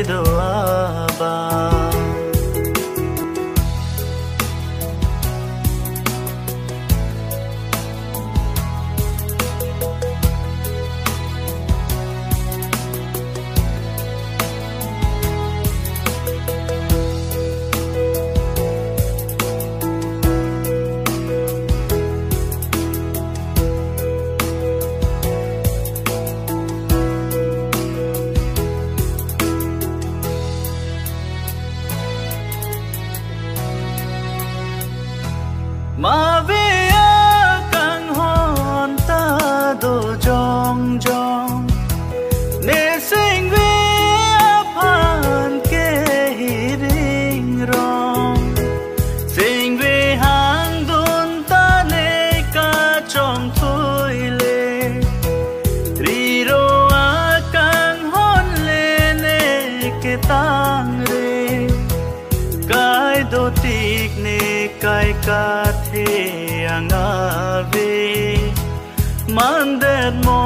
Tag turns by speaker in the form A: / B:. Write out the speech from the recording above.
A: do aba mà vì càng hòn ta đồ jong jong để sinh vì pan kê hiring rong sinh vì hàng đun ta nê ca trong thôi lệ ri ro càng hòn lê nê kê tang re cái đồ tiếc nê cái ca ang ave mandet mo